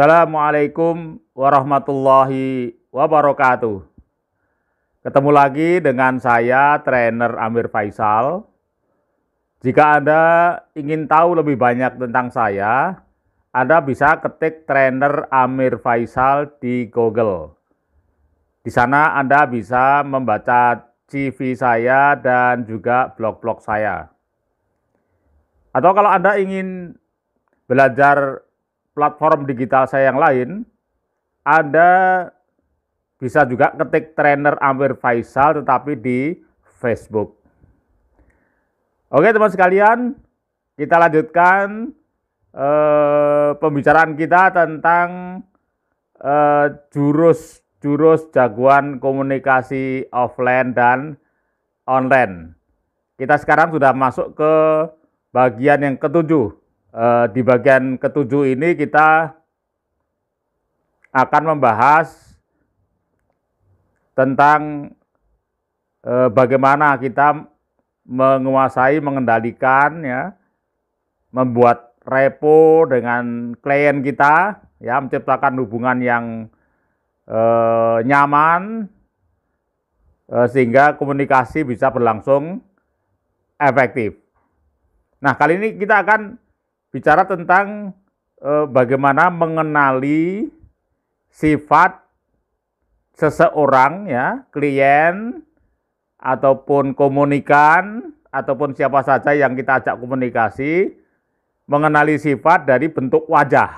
Assalamualaikum warahmatullahi wabarakatuh. Ketemu lagi dengan saya, trainer Amir Faisal. Jika Anda ingin tahu lebih banyak tentang saya, Anda bisa ketik trainer Amir Faisal di Google. Di sana Anda bisa membaca CV saya dan juga blog-blog saya. Atau kalau Anda ingin belajar platform digital saya yang lain, Anda bisa juga ketik trainer Amir Faisal tetapi di Facebook. Oke teman sekalian, kita lanjutkan pembicaraan kita tentang jurus jagoan komunikasi offline dan online. Kita sekarang sudah masuk ke bagian yang ketujuh. Di bagian ketujuh ini kita akan membahas tentang bagaimana kita menguasai, mengendalikan, ya, membuat repo dengan klien kita, ya, menciptakan hubungan yang nyaman sehingga komunikasi bisa berlangsung efektif. Nah, kali ini kita akan bicara tentang bagaimana mengenali sifat seseorang, ya, klien ataupun komunikan ataupun siapa saja yang kita ajak komunikasi, mengenali sifat dari bentuk wajah.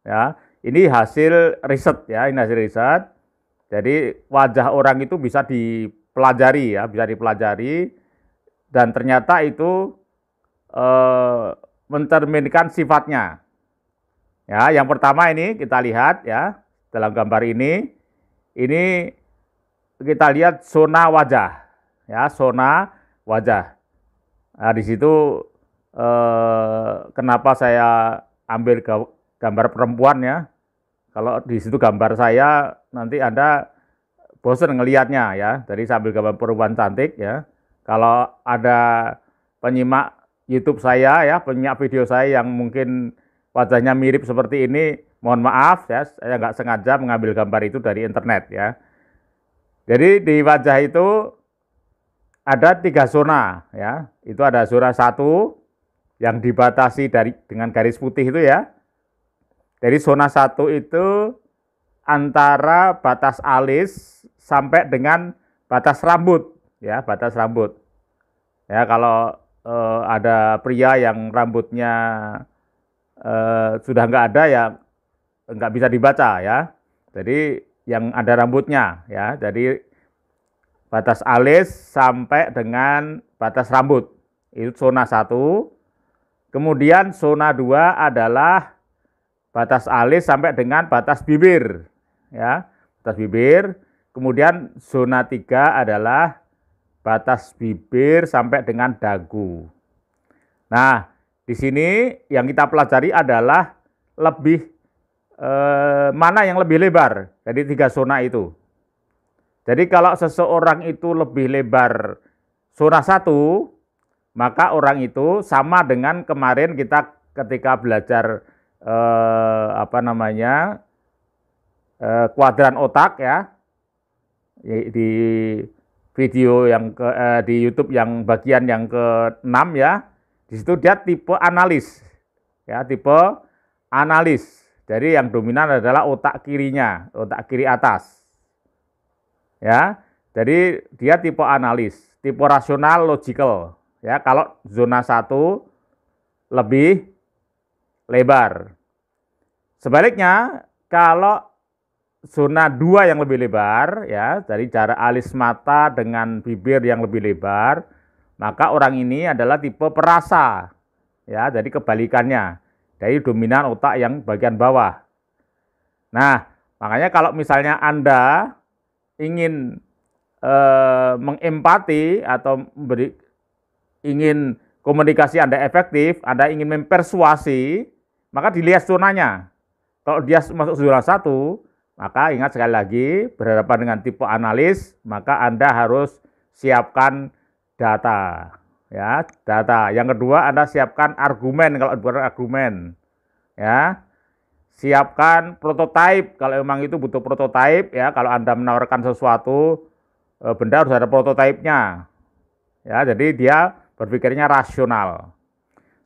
Ya, ini hasil riset, ya, ini hasil riset. Jadi wajah orang itu bisa dipelajari, ya, bisa dipelajari dan ternyata itu mencerminkan sifatnya. Ya, yang pertama ini kita lihat, ya, dalam gambar ini kita lihat zona wajah, ya, zona wajah. Nah, di situ kenapa saya ambil gambar perempuan, ya? Kalau di situ gambar saya, nanti Anda bosan ngelihatnya, ya. Jadi sambil gambar perempuan cantik, ya. Kalau ada penyimak YouTube saya, ya, penyimak video saya yang mungkin wajahnya mirip seperti ini, mohon maaf, ya, saya nggak sengaja mengambil gambar itu dari internet, ya. Jadi di wajah itu ada 3 zona, ya. Itu ada zona 1 yang dibatasi dengan garis putih itu, ya. Jadi zona 1 itu antara batas alis sampai dengan batas rambut, ya, batas rambut. Ya, kalau ada pria yang rambutnya sudah nggak ada, ya nggak bisa dibaca, ya. Jadi yang ada rambutnya, ya. Jadi batas alis sampai dengan batas rambut itu zona 1. Kemudian zona 2 adalah batas alis sampai dengan batas bibir, ya, batas bibir. Kemudian zona 3 adalah batas bibir sampai dengan dagu. Nah, di sini yang kita pelajari adalah mana yang lebih lebar dari 3 zona itu. Jadi kalau seseorang itu lebih lebar zona 1, maka orang itu sama dengan kemarin kita ketika belajar kuadran otak, ya, di video yang di YouTube yang bagian yang ke-6, ya. Di situ dia tipe analis, ya, tipe analis. Jadi yang dominan adalah otak kirinya, otak kiri atas. Ya. Jadi dia tipe analis, tipe rasional logical, ya. Kalau zona 1 lebih lebar. Sebaliknya, kalau zona 2 yang lebih lebar, ya, dari jarak alis mata dengan bibir yang lebih lebar, maka orang ini adalah tipe perasa, ya. Jadi kebalikannya dari dominan otak yang bagian bawah. Nah, makanya kalau misalnya Anda ingin mengempati atau ingin komunikasi Anda efektif, Anda ingin mempersuasi, maka dilihat zonanya. Kalau dia masuk zona 1, maka ingat sekali lagi, berhadapan dengan tipe analis, maka Anda harus siapkan data, ya, data. Yang kedua, Anda siapkan argumen kalau bukan argumen, ya. siapkan prototipe kalau memang itu butuh prototipe ya. Kalau Anda menawarkan sesuatu benda harus ada prototipenya. Ya, jadi dia berpikirnya rasional.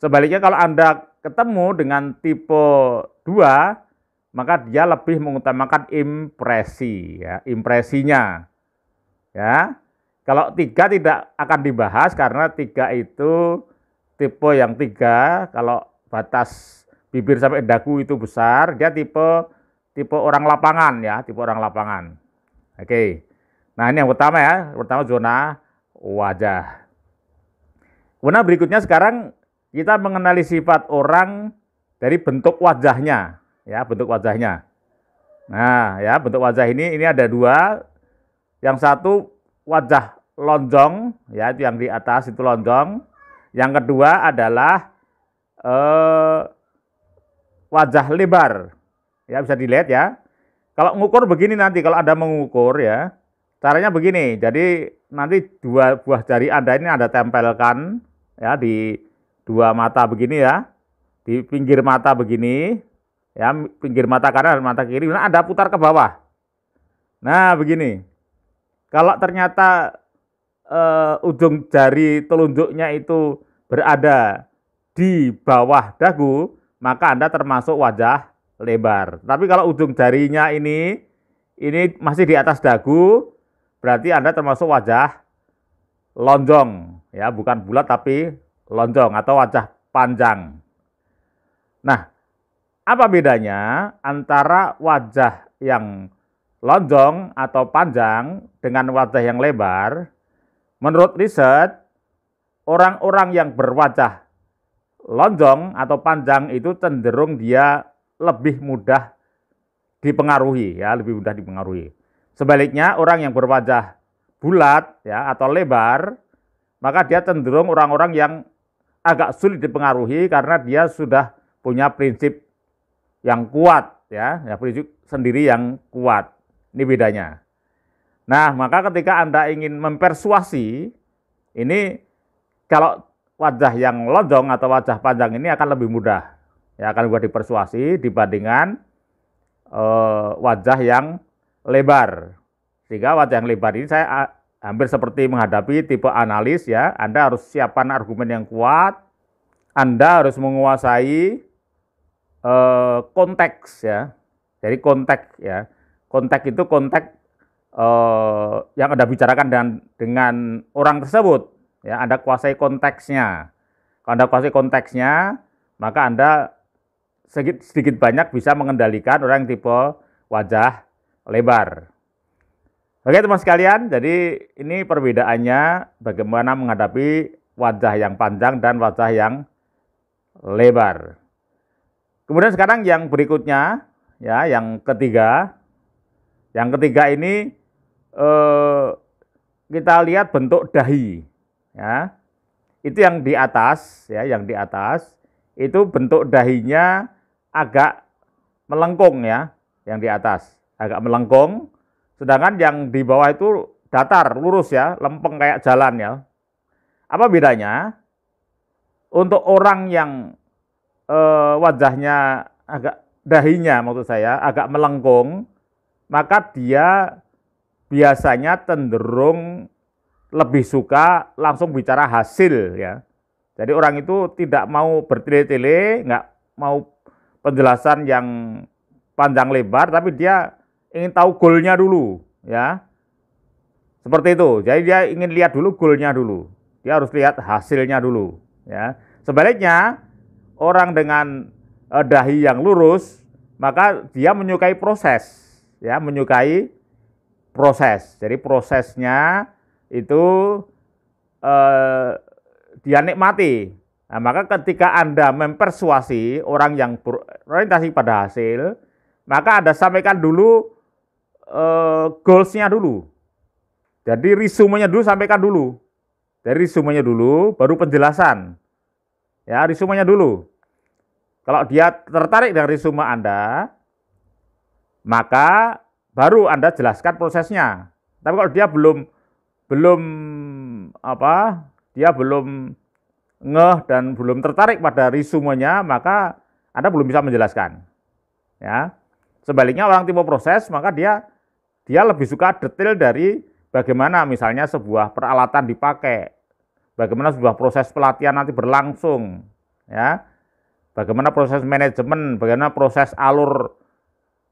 Sebaliknya kalau Anda ketemu dengan tipe 2, maka dia lebih mengutamakan impresi ya, impresinya. Ya. Kalau 3 tidak akan dibahas karena 3 itu tipe yang 3, kalau batas bibir sampai dagu itu besar, dia tipe orang lapangan ya, tipe orang lapangan. Oke. Nah, ini yang pertama ya, pertama zona wajah. Kemudian berikutnya sekarang kita mengenali sifat orang dari bentuk wajahnya, ya, bentuk wajahnya. Nah, ya, bentuk wajah ini ada 2. Yang satu wajah lonjong, ya, itu yang di atas itu lonjong. Yang kedua adalah wajah lebar. Ya, bisa dilihat ya. Kalau ngukur begini nanti, kalau Anda mengukur ya, caranya begini. Jadi nanti 2 buah jari Anda ini Anda tempelkan ya di 2 mata begini ya. Di pinggir mata begini, ya, pinggir mata kanan dan mata kiri. Nah, Anda putar ke bawah. Nah, begini. Kalau ternyata ujung jari telunjuknya itu berada di bawah dagu, maka Anda termasuk wajah lebar. Tapi kalau ujung jarinya ini masih di atas dagu, berarti Anda termasuk wajah lonjong, ya, bukan bulat tapi lonjong atau wajah panjang. Nah, apa bedanya antara wajah yang lonjong atau panjang dengan wajah yang lebar? Menurut riset, orang-orang yang berwajah lonjong atau panjang itu cenderung dia lebih mudah dipengaruhi, ya, lebih mudah dipengaruhi. Sebaliknya, orang yang berwajah bulat ya atau lebar, maka dia cenderung orang-orang yang agak sulit dipengaruhi karena dia sudah punya prinsip yang kuat ya prinsip sendiri yang kuat. Ini bedanya. Nah, maka ketika Anda ingin mempersuasi, ini kalau wajah yang lonjong atau wajah panjang ini akan lebih mudah. Ya, akan mudah dipersuasi dibandingkan wajah yang lebar. Sehingga wajah yang lebar ini saya hampir seperti menghadapi tipe analis ya. Anda harus siapkan argumen yang kuat. Anda harus menguasai konteks ya. Jadi konteks ya. Konteks itu konteks yang Anda bicarakan dengan orang tersebut. Ya, Anda kuasai konteksnya. Kalau Anda kuasai konteksnya, maka Anda sedikit banyak bisa mengendalikan orang yang tipe wajah lebar. Oke teman sekalian, jadi ini perbedaannya bagaimana menghadapi wajah yang panjang dan wajah yang lebar. Kemudian sekarang yang berikutnya, ya, yang ketiga. Yang ketiga ini kita lihat bentuk dahi, ya. Itu yang di atas, ya, yang di atas itu bentuk dahinya agak melengkung, ya, yang di atas agak melengkung, sedangkan yang di bawah itu datar, lurus, ya, lempeng kayak jalan, ya. Apa bedanya? Untuk orang yang wajahnya dahinya maksud saya agak melengkung, maka dia biasanya cenderung lebih suka langsung bicara hasil ya. Jadi orang itu tidak mau bertele-tele, nggak mau penjelasan yang panjang lebar, tapi dia ingin tahu goalnya dulu ya. Seperti itu. Jadi dia ingin lihat dulu goalnya dulu. Dia harus lihat hasilnya dulu ya. Sebaliknya orang dengan dahi yang lurus, maka dia menyukai proses ya, menyukai proses. Jadi prosesnya itu dia nikmati. Nah, maka ketika Anda mempersuasi orang yang berorientasi pada hasil, maka Anda sampaikan dulu goals-nya dulu. Jadi resumenya dulu sampaikan dulu. Dari resumenya dulu, baru penjelasan. Ya, resumenya dulu. Kalau dia tertarik dengan resume Anda, maka baru Anda jelaskan prosesnya. Tapi kalau dia belum ngeh dan belum tertarik pada resumenya, maka Anda belum bisa menjelaskan. ya. Sebaliknya orang tipe proses, maka dia lebih suka detail dari bagaimana misalnya sebuah peralatan dipakai, bagaimana sebuah proses pelatihan nanti berlangsung, ya, bagaimana proses manajemen, bagaimana proses alur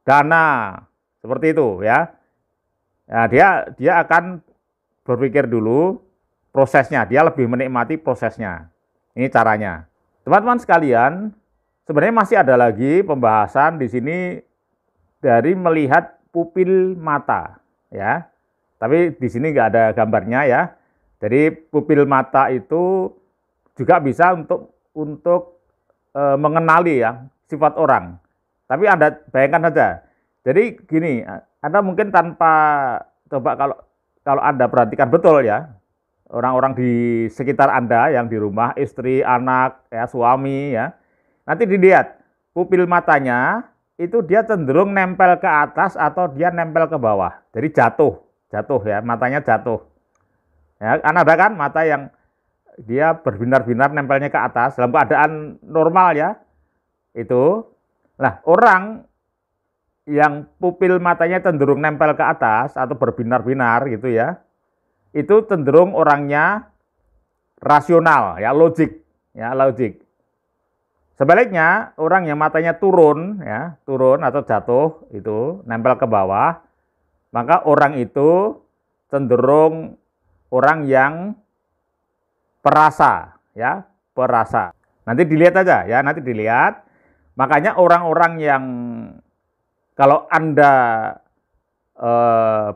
dana, seperti itu, ya. Nah, dia akan berpikir dulu prosesnya, dia lebih menikmati prosesnya. Ini caranya. Teman-teman sekalian, sebenarnya masih ada lagi pembahasan di sini dari melihat pupil mata, ya. Tapi di sini nggak ada gambarnya ya. Jadi pupil mata itu juga bisa untuk mengenali ya sifat orang. Tapi Anda bayangkan saja. Jadi gini, Anda mungkin tanpa coba kalau Anda perhatikan betul ya, orang-orang di sekitar Anda yang di rumah, istri, anak, ya, suami ya. Nanti dilihat pupil matanya itu dia cenderung nempel ke atas atau dia nempel ke bawah. Jadi jatuh ya, matanya jatuh. Ya, kan ada kan mata yang dia berbinar-binar nempelnya ke atas dalam keadaan normal ya. Itu. Nah, orang yang pupil matanya cenderung nempel ke atas atau berbinar-binar gitu ya. Itu cenderung orangnya rasional ya, logik. Sebaliknya, orang yang matanya turun atau jatuh itu nempel ke bawah, maka orang itu cenderung orang yang perasa, ya, perasa. Nanti dilihat aja ya, nanti dilihat. Makanya orang-orang yang kalau Anda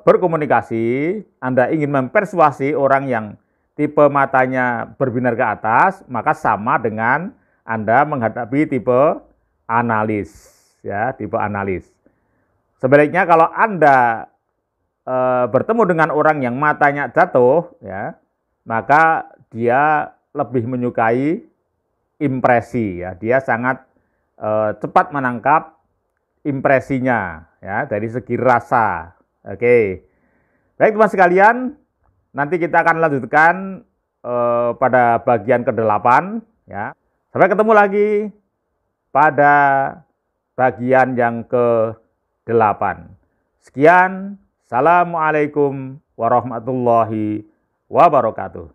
berkomunikasi, Anda ingin mempersuasi orang yang tipe matanya berbinar ke atas, maka sama dengan Anda menghadapi tipe analis, ya, tipe analis. Sebaliknya kalau Anda bertemu dengan orang yang matanya jatuh, ya, maka dia lebih menyukai impresi, ya, dia sangat cepat menangkap impresinya, ya, dari segi rasa. Oke, baik teman sekalian, nanti kita akan lanjutkan pada bagian ke-8, ya. Sampai ketemu lagi pada bagian yang ke-8. Sekian, assalamualaikum warahmatullahi wabarakatuh.